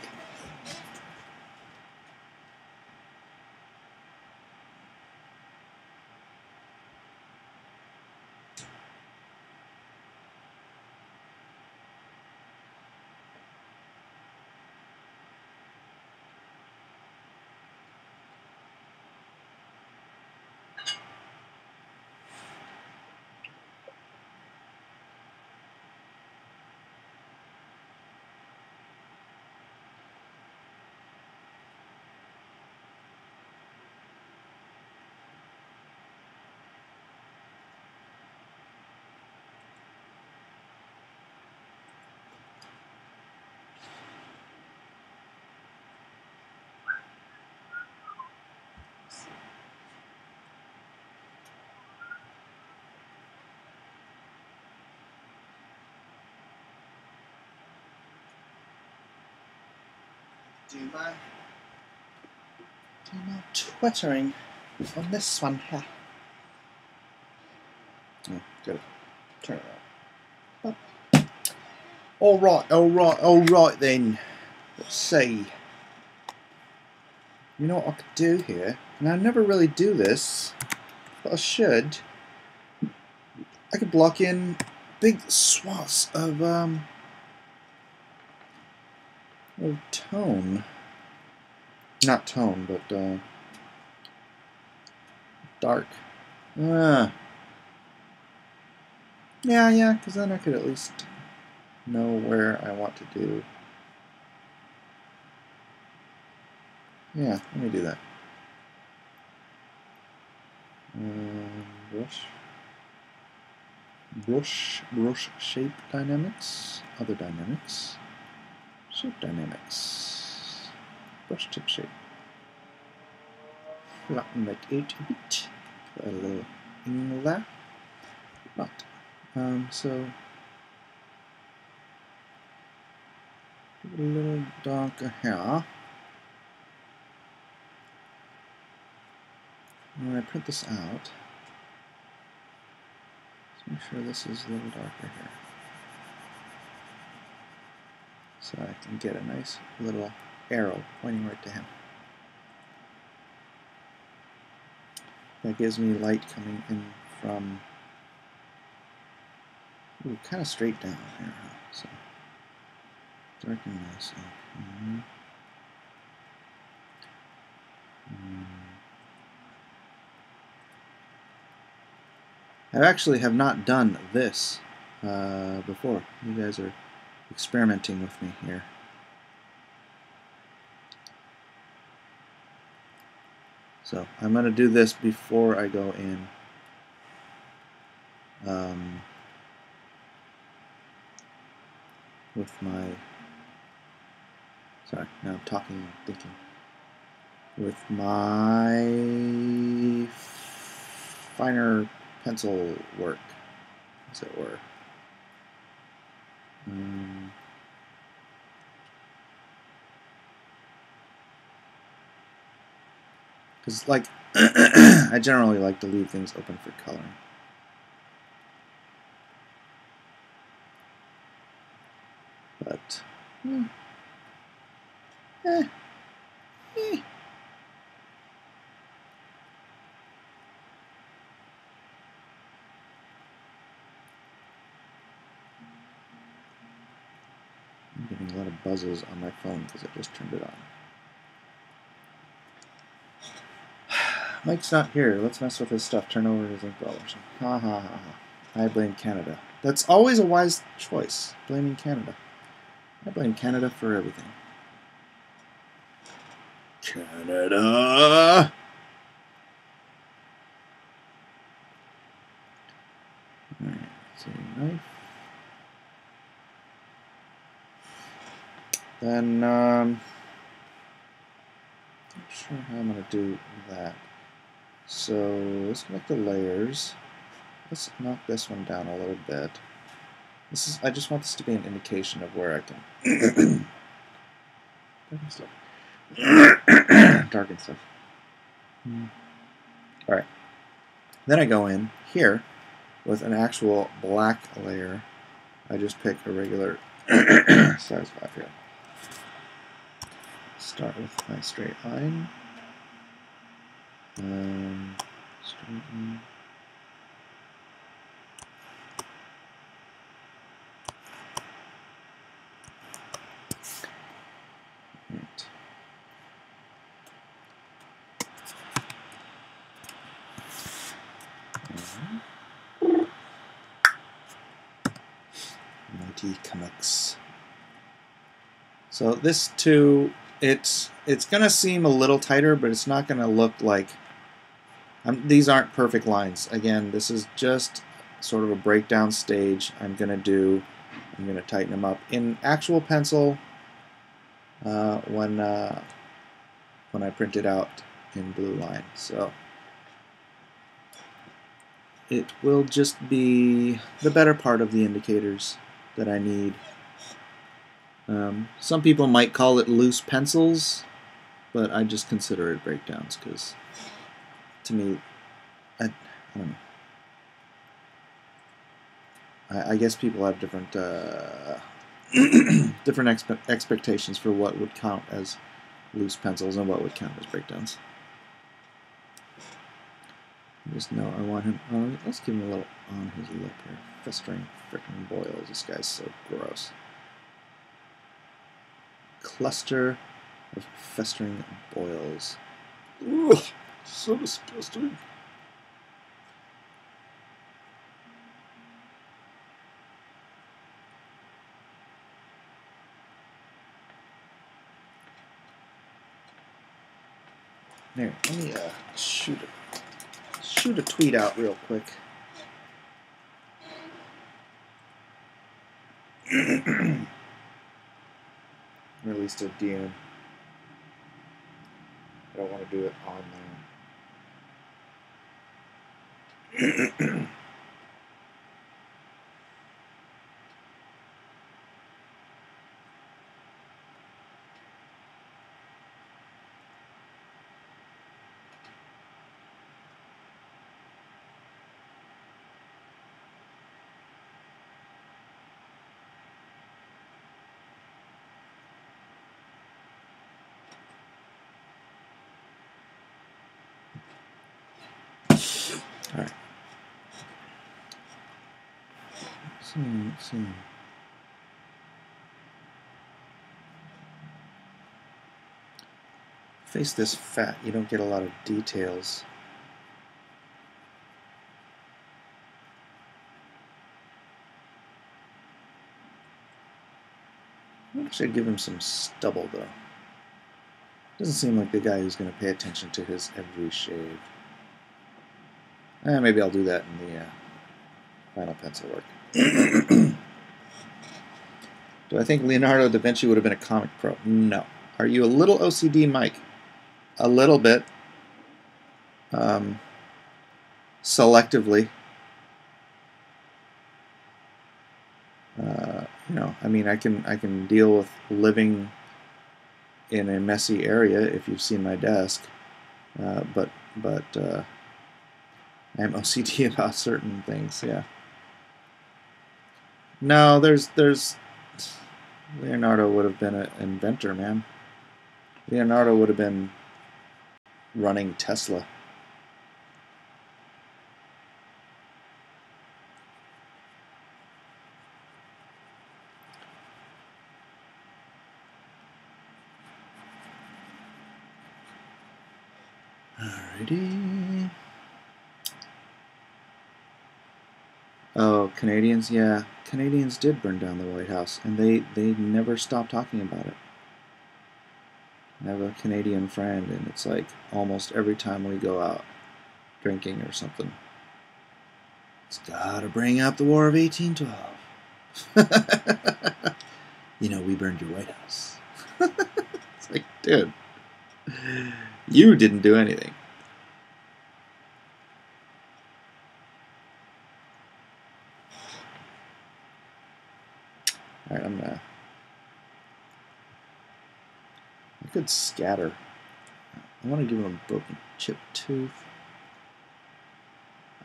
Do my twittering on this one here. Oh, gotta turn it on. Alright then. Let's see. You know what I could do here? And I never really do this, but I should. I could block in big swaths of tone. Not tone, but dark. Yeah, because then I could at least know where I want to do. Yeah, let me do that. Brush shape dynamics, other dynamics, shape dynamics, brush tip shape. Flatten that out a bit. Put a little in there. Not. So a little darker here. And when I print this out, let's make sure this is a little darker here. So I can get a nice little arrow pointing right to him. That gives me light coming in from kind of straight down here. So darken this up. I actually have not done this before. You guys are experimenting with me here. So I'm going to do this before I go in. With my, sorry, now I'm talking and thinking. With my finer pencil work, as it were. Because, like, I generally like to leave things open for coloring. But, buzzes on my phone because I just turned it on. Mike's not here. Let's mess with his stuff. Turn over his inkwell or something. Ha ha ha ha. I blame Canada. That's always a wise choice. Blaming Canada. I blame Canada for everything. Canada! Alright, so knife. Then, not sure how I'm going to do that. So, let's connect the layers. Let's knock this one down a little bit. I just want this to be an indication of where I can darken stuff. Darken stuff. Alright. Then I go in here with an actual black layer. I just pick a regular size 5 here. Start with my straight line. Straighten. Right. Mighty Canucks. So this too, it's gonna seem a little tighter, but it's not gonna look like. These aren't perfect lines. Again, this is just sort of a breakdown stage. I'm gonna tighten them up in actual pencil when I print it out in blue line. So it will just be the better part of the indicators that I need. Some people might call it loose pencils, but I just consider it breakdowns because, to me, I don't know. I guess people have different different expectations for what would count as loose pencils and what would count as breakdowns. I just know I want him. Oh, let's give him a little on his lip here. Festering frickin' boils. This guy's so gross. Cluster of festering boils. Ugh, so disgusting. There, let me shoot a tweet out real quick. Or at least a DM. I don't want to do it on there. All right. Let's see. Face this fat, you don't get a lot of details. I should give him some stubble, though. Doesn't seem like the guy who's going to pay attention to his every shave. Maybe I'll do that in the final pencil work. Do I think Leonardo da Vinci would have been a comic pro? No. Are you a little OCD, Mike? A little bit. Selectively. You know, I mean, I can deal with living in a messy area if you've seen my desk, but I'm OCD about certain things. Yeah. No, there's Leonardo would have been an inventor, man. Leonardo would have been running Tesla. Alrighty. Oh, Canadians? Yeah. Canadians did burn down the White House, and they never stopped talking about it. I have a Canadian friend, and it's like almost every time we go out drinking or something, it's gotta bring up the War of 1812. You know, we burned your White House. It's like, dude, you didn't do anything. Alright, I could scatter. I want to give him a broken chip tooth.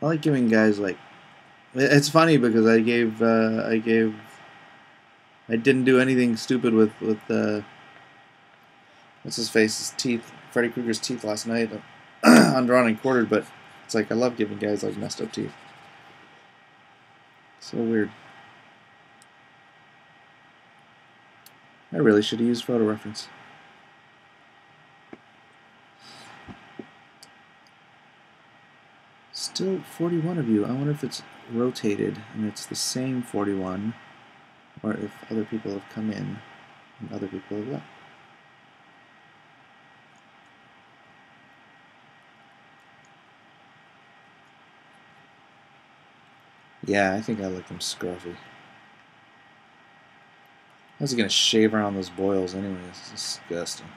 I like giving guys like... It's funny because I didn't do anything stupid with what's his face, his teeth, Freddy Krueger's teeth last night, undrawn and quartered, but it's like I love giving guys like messed up teeth. So weird. I really should have used photo reference. Still 41 of you. I wonder if it's rotated and it's the same 41, or if other people have come in and other people have left. Yeah, I think I like them scruffy. How's he gonna shave around those boils anyway? It's disgusting.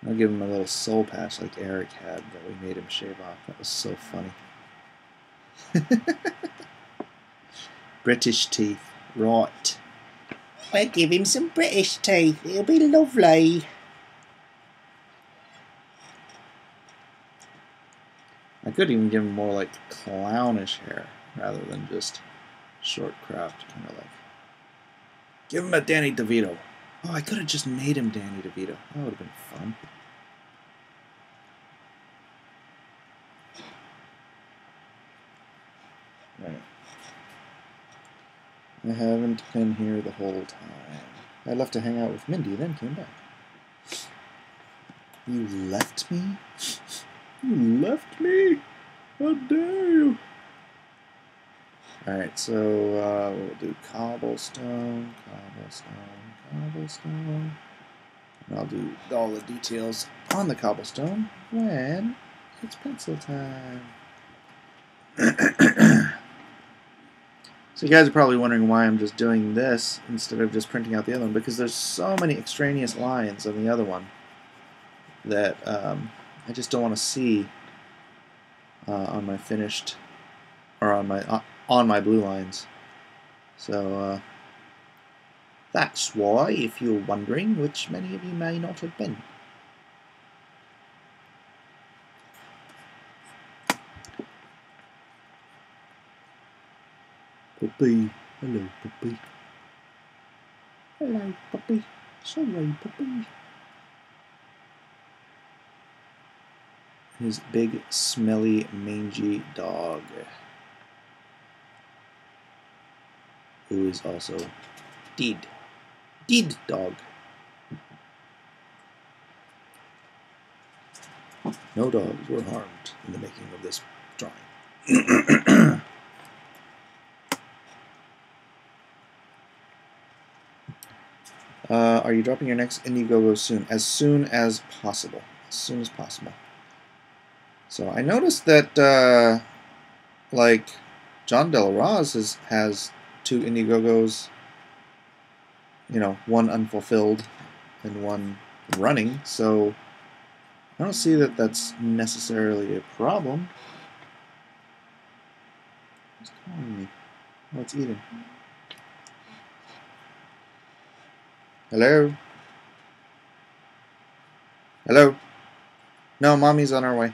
I'll give him a little soul patch like Eric had that we made him shave off. That was so funny. British teeth. Right. We'll give him some British teeth. It'll be lovely. I could even give him more like clownish hair rather than just short cropped, kind of like. Give him a Danny DeVito. Oh, I could have just made him Danny DeVito. That would have been fun. Right. I haven't been here the whole time. I left to hang out with Mindy, then came back. You left me? You left me? How dare you? Alright, so we'll do cobblestone, cobblestone, cobblestone. And I'll do all the details on the cobblestone when it's pencil time. So you guys are probably wondering why I'm just doing this instead of just printing out the other one, because there's so many extraneous lines on the other one that I just don't want to see on my finished, or on my blue lines. So that's why, if you're wondering, which many of you may not have been. Puppy. Hello, puppy. Hello, puppy. Sorry, puppy. His big, smelly, mangy dog, who is also dead. Dead dog. No dogs were harmed in the making of this drawing. Are you dropping your next Indiegogo soon? As soon as possible. As soon as possible. So I noticed that, like, John De La Roz has 2 Indiegogos, you know, one unfulfilled and one running, so I don't see that that's necessarily a problem. It's calling me. Oh, it's eating. Hello? Hello? No, Mommy's on her way.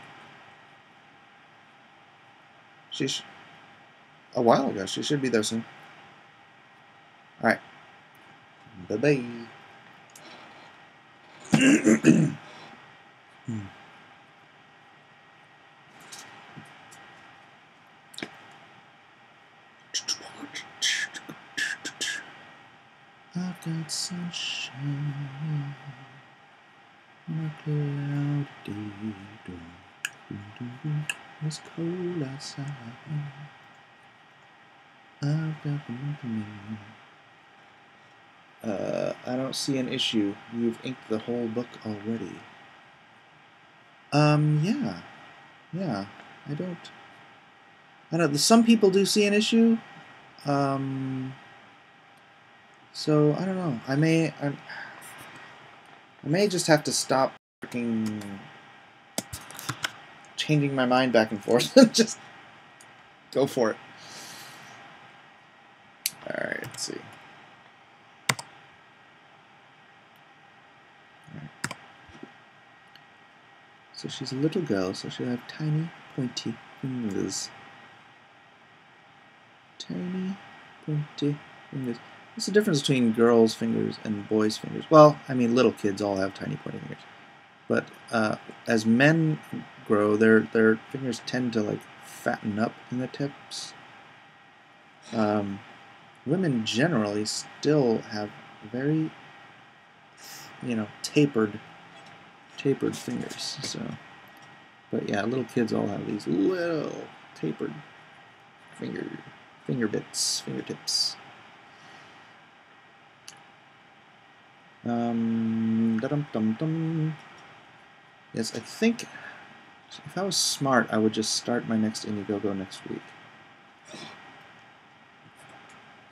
She's a while ago. She should be there soon. Alright. Bye-bye. I've got sunshine on a cloudy day. It's cold outside. I've got the monkey. I don't see an issue. You've inked the whole book already. Yeah. Yeah. I don't know. Some people do see an issue. So I don't know. I may just have to stop freaking changing my mind back and forth and just go for it. Alright, let's see. Right. So she's a little girl, so she'll have tiny, pointy fingers. Tiny, pointy fingers. What's the difference between girls' fingers and boys' fingers? Well, I mean, little kids all have tiny, pointy fingers. But as men grow, their fingers tend to, like, fatten up in the tips. Women generally still have very, tapered fingers. So, but yeah, little kids all have these little tapered fingertips. Dum-dum-dum-dum. Yes, I think if I was smart, I would just start my next Indiegogo next week.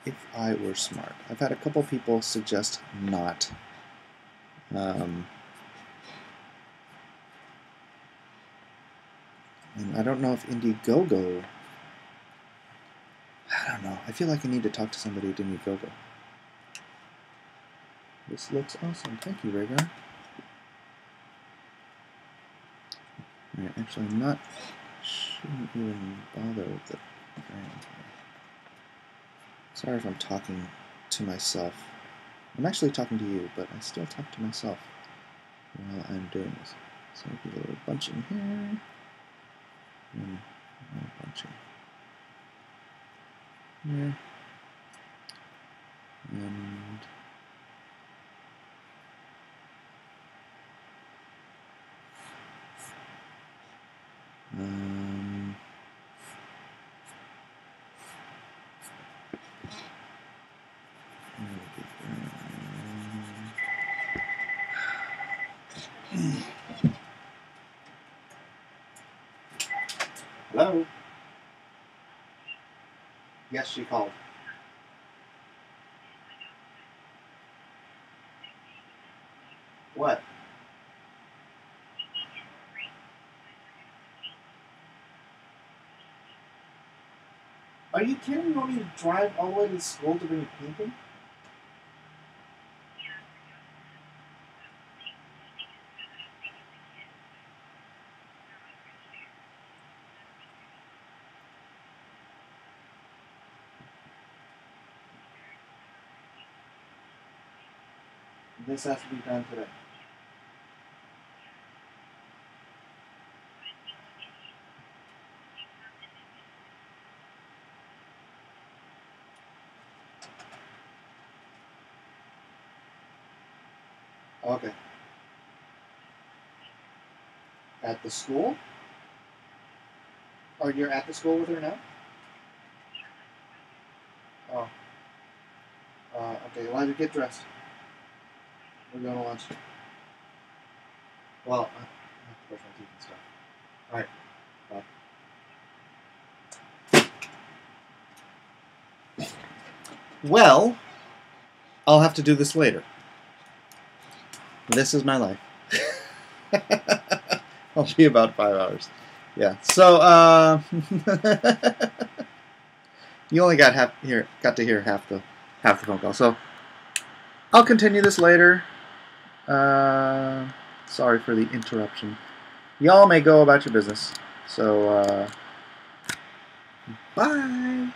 If I were smart. I've had a couple people suggest not. And I don't know if Indiegogo... I don't know. I feel like I need to talk to somebody at Indiegogo. This looks awesome. Thank you, Rhaegar. Alright, actually, shouldn't even bother with the brand. Sorry if I'm talking to myself. I'm actually talking to you, but I still talk to myself while I'm doing this. So I'll do a little bunching here. And more bunching here. And hello? Yes, she called. What? Are you kidding me? You want me to drive all the way to school to bring you painting? This has to be done today. Okay. At the school? Or you're at the school with her now? Oh. Okay, Elijah, get dressed. We're going to lunch. Well, I have to brush my teeth and stuff. Alright. Bye. Well, I'll have to do this later. This is my life. I'll be about 5 hours. Yeah. So, you only got to hear half the phone call. So, I'll continue this later. Sorry for the interruption. Y'all may go about your business. So, bye.